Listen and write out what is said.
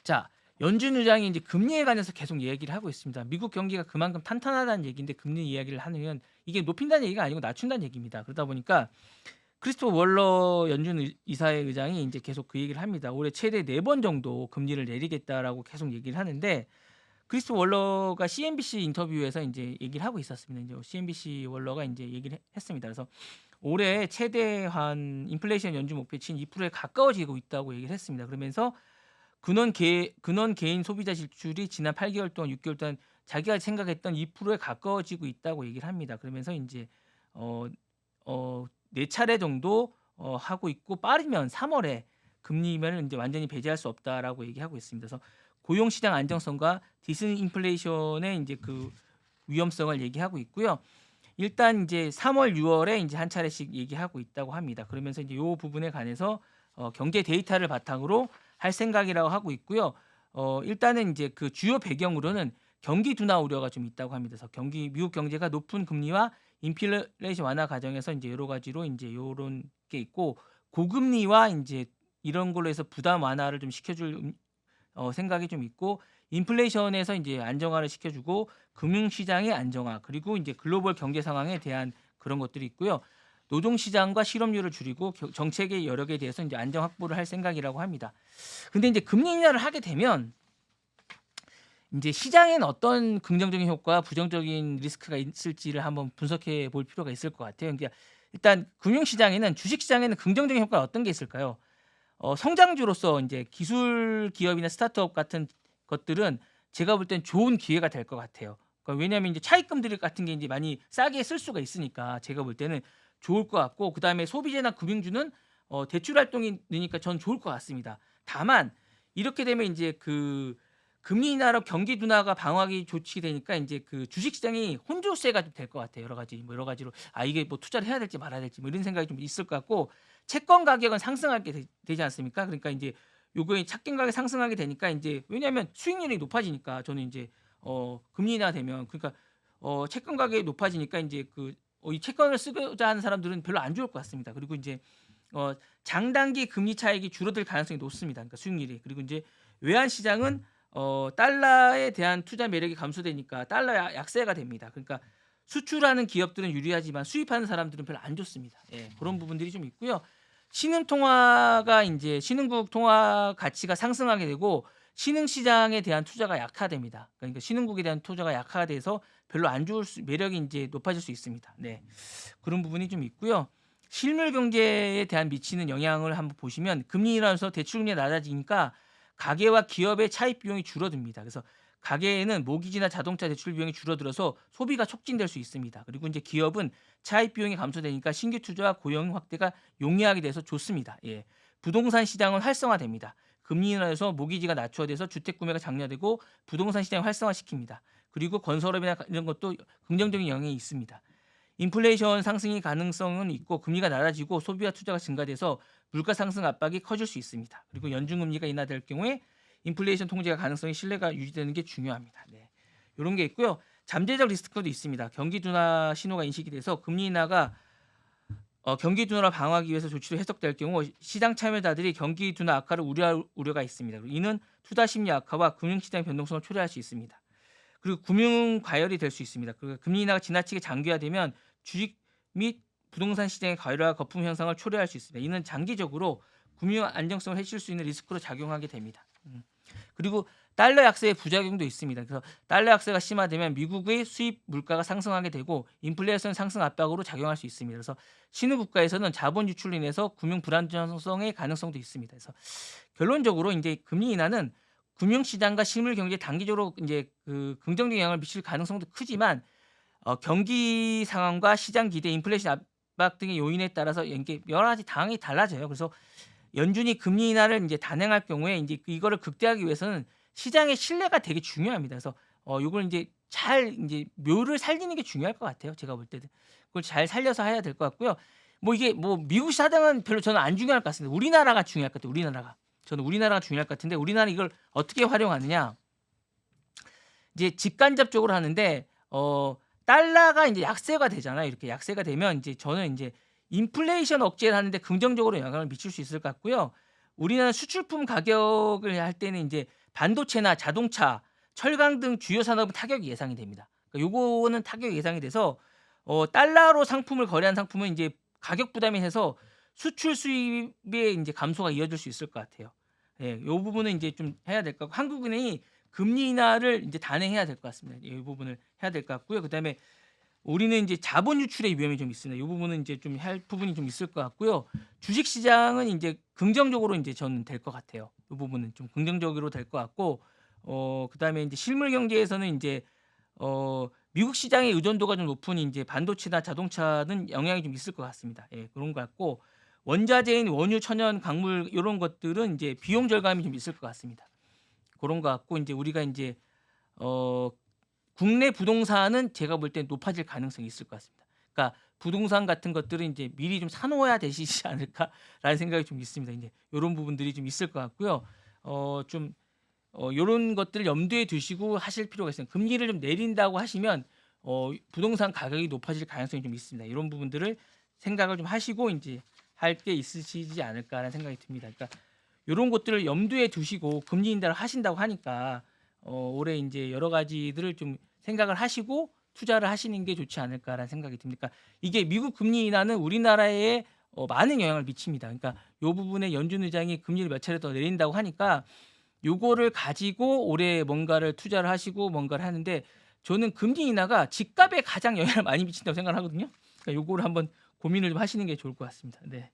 자, 연준 의장이 이제 금리에 관해서 계속 얘기를 하고 있습니다. 미국 경기가 그만큼 탄탄하다는 얘기인데 금리 이야기를 하면 이게 높인다는 얘기가 아니고 낮춘다는 얘기입니다. 그러다 보니까 크리스토퍼 월러 연준 이사회 의장이 이제 계속 그 얘기를 합니다. 올해 최대 4번 정도 금리를 내리겠다라고 계속 얘기를 하는데 크리스토퍼 월러가 CNBC 인터뷰에서 이제 얘기를 하고 있었습니다. 이제 CNBC 월러가 이제 얘기를 했습니다. 그래서 올해 최대한 인플레이션 연준 목표치인 2%에 가까워지고 있다고 얘기를 했습니다. 그러면서 근원 개인 소비자 지출이 지난 8개월 동안 6개월 동안 자기가 생각했던 2%에 가까워지고 있다고 얘기를 합니다. 그러면서 이제 어, 4차례 정도 하고 있고 빠르면 3월에 금리면은 이제 완전히 배제할 수 없다라고 얘기하고 있습니다. 그래서 고용 시장 안정성과 디스인플레이션의 이제 그 위험성을 얘기하고 있고요. 일단 이제 3월, 6월에 이제 한 차례씩 얘기하고 있다고 합니다. 그러면서 이제 요 부분에 관해서 경제 데이터를 바탕으로 할 생각이라고 하고 있고요. 일단은 이제 그 주요 배경으로는 경기 둔화 우려가 좀 있다고 합니다. 그래서 미국 경제가 높은 금리와 인플레이션 완화 과정에서 이제 여러 가지로 이제 요런 게 있고 고금리와 이제 이런 걸로 해서 부담 완화를 좀 시켜줄 생각이 좀 있고 인플레이션에서 이제 안정화를 시켜주고 금융시장의 안정화 그리고 이제 글로벌 경제 상황에 대한 그런 것들이 있고요. 노동시장과 실업률을 줄이고 정책의 여력에 대해서 이제 안정 확보를 할 생각이라고 합니다. 근데 이제 금리 인하를 하게 되면 이제 시장엔 어떤 긍정적인 효과와 부정적인 리스크가 있을지를 한번 분석해 볼 필요가 있을 것 같아요. 그러니까 일단 금융시장에는 주식시장에는 긍정적인 효과가 어떤 게 있을까요? 성장주로서 이제 기술 기업이나 스타트업 같은 것들은 제가 볼 땐 좋은 기회가 될 것 같아요. 그러니까 왜냐하면 이제 차입금들 같은 게 이제 많이 싸게 쓸 수가 있으니까 제가 볼 때는 좋을 것 같고 그다음에 소비재나 금융주는 대출 활동이 느니까 전 좋을 것 같습니다. 다만 이렇게 되면 이제 그 금리 인하로 경기 둔화가 방어하기 좋게 되니까 이제 그 주식 시장이 혼조세가 좀 될 것 같아요. 여러 가지로 이게 뭐 투자를 해야 될지 말아야 될지 뭐 이런 생각이 좀 있을 것 같고 채권 가격은 상승하게 되지 않습니까? 그러니까 이제 요거에 채권 가격 상승하게 되니까 이제 왜냐하면 수익률이 높아지니까 저는 이제 금리 인하 되면 그러니까 채권 가격이 높아지니까 이제 이 채권을 쓰고자 하는 사람들은 별로 안 좋을 것 같습니다. 그리고 이제 장단기 금리 차익이 줄어들 가능성이 높습니다. 그러니까 수익률이. 그리고 이제 외환 시장은 달러에 대한 투자 매력이 감소되니까 달러 약세가 됩니다. 그러니까 수출하는 기업들은 유리하지만 수입하는 사람들은 별로 안 좋습니다. 예, 그런 부분들이 좀 있고요. 신흥국 통화 가치가 상승하게 되고 신흥 시장에 대한 투자가 약화됩니다. 그러니까 신흥국에 대한 투자가 약화돼서 별로 안 좋을 매력이 이제 높아질 수 있습니다. 네, 그런 부분이 좀 있고요. 실물 경제에 대한 미치는 영향을 한번 보시면 금리 인하면서 대출금리가 낮아지니까 가계와 기업의 차입 비용이 줄어듭니다. 그래서 가계에는 모기지나 자동차 대출 비용이 줄어들어서 소비가 촉진될 수 있습니다. 그리고 이제 기업은 차입 비용이 감소되니까 신규 투자와 고용 확대가 용이하게 돼서 좋습니다. 예. 부동산 시장은 활성화됩니다. 금리 인하에서 모기지가 낮춰져서 주택 구매가 장려되고 부동산 시장을 활성화시킵니다. 그리고 건설업이나 이런 것도 긍정적인 영향이 있습니다. 인플레이션 상승의 가능성은 있고 금리가 낮아지고 소비와 투자가 증가돼서 물가 상승 압박이 커질 수 있습니다. 그리고 연준 금리가 인하될 경우에 인플레이션 통제가 가능성이 신뢰가 유지되는 게 중요합니다. 네. 이런 게 있고요. 잠재적 리스크도 있습니다. 경기 둔화 신호가 인식이 돼서 금리 인하가 경기 둔화를 방어하기 위해서 조치로 해석될 경우 시장 참여자들이 경기 둔화 악화를 우려할 우려가 있습니다. 이는 투자 심리 악화와 금융시장 변동성을 초래할 수 있습니다. 그리고 금융 과열이 될 수 있습니다. 금리 인하가 지나치게 장기화되면 주식 및 부동산 시장의 과열화 거품 현상을 초래할 수 있습니다. 이는 장기적으로 금융 안정성을 해칠 수 있는 리스크로 작용하게 됩니다. 그리고 달러 약세의 부작용도 있습니다. 그래서 달러 약세가 심화되면 미국의 수입 물가가 상승하게 되고 인플레이션 상승 압박으로 작용할 수 있습니다. 그래서 신흥 국가에서는 자본 유출로 인해서 금융 불안정성의 가능성도 있습니다. 그래서 결론적으로 이제 금리 인하는 금융시장과 실물 경제에 단기적으로 이제 그 긍정적 영향을 미칠 가능성도 크지만 경기 상황과 시장 기대, 인플레이션 압박 등의 요인에 따라서 이게 여러 가지 당황이 달라져요. 그래서 연준이 금리 인하를 이제 단행할 경우에 이제 이거를 극대화하기 위해서는 시장의 신뢰가 되게 중요합니다. 그래서 요걸 이제 잘 이제 묘를 살리는 게 중요할 것 같아요. 제가 볼 때는 그걸 잘 살려서 해야 될 것 같고요. 뭐 이게 뭐 미국 시장은 별로 저는 안 중요할 것 같습니다. 우리나라가 중요할 것 같아요. 저는 우리나라가 중요할 것 같은데 우리나라는 이걸 어떻게 활용하느냐? 이제 직간접적으로 하는데 달러가 이제 약세가 되잖아요. 이렇게 약세가 되면 이제 저는 이제 인플레이션 억제를 하는데 긍정적으로 영향을 미칠 수 있을 것 같고요. 우리나라 수출품 가격을 할 때는 이제 반도체나 자동차, 철강 등 주요 산업은 타격이 예상이 됩니다. 그러니까 요거는 타격이 예상이 돼서 달러로 상품을 거래한 상품은 이제 가격 부담이 해서 수출 수입의 인제 감소가 이어질 수 있을 것 같아요. 예. 요 부분은 인제 좀 해야 될 것 같고 한국은행이 금리 인하를 인제 단행해야 될 것 같습니다. 이 부분을 해야 될 것 같고요. 그다음에 우리는 인제 자본 유출의 위험이 좀 있습니다. 요 부분은 인제 좀 할 부분이 좀 있을 것 같고요. 주식 시장은 인제 긍정적으로 인제 저는 될 것 같아요. 요 부분은 좀 긍정적으로 될 것 같고 그다음에 인제 실물 경제에서는 인제 미국 시장의 의존도가 좀 높은 인제 반도체나 자동차는 영향이 좀 있을 것 같습니다. 예. 그런 것 같고 원자재인 원유, 천연, 광물 요런 것들은 인제 비용 절감이 좀 있을 것 같습니다. 고런 것 같고 인제 우리가 인제 어 국내 부동산은 제가 볼 땐 높아질 가능성이 있을 것 같습니다. 그러니까 부동산 같은 것들은 인제 '미리 좀 사 놓아야 되시지 않을까?'라는 생각이 좀 있습니다. 인제 요런 부분들이 좀 있을 것 같고요. 좀 요런 것들을 염두에 두시고 하실 필요가 있습니다. 금리를 좀 내린다고 하시면 부동산 가격이 높아질 가능성이 좀 있습니다. 이런 부분들을 생각을 좀 하시고 인제 할 게 있으시지 않을까라는 생각이 듭니다. 그러니까 요런 것들을 염두에 두시고 금리 인하를 하신다고 하니까 올해 인제 여러 가지들을 좀 생각을 하시고 투자를 하시는 게 좋지 않을까라는 생각이 듭니다. 그러니까 이게 미국 금리 인하는 우리나라에 많은 영향을 미칩니다. 그러니까 요 부분에 연준 의장이 금리를 몇 차례 더 내린다고 하니까 요거를 가지고 올해 뭔가를 투자를 하시고 뭔가를 하는데 저는 금리 인하가 집값에 가장 영향을 많이 미친다고 생각을 하거든요. 그러니까 요거를 한번 고민을 좀 하시는 게 좋을 것 같습니다. 네.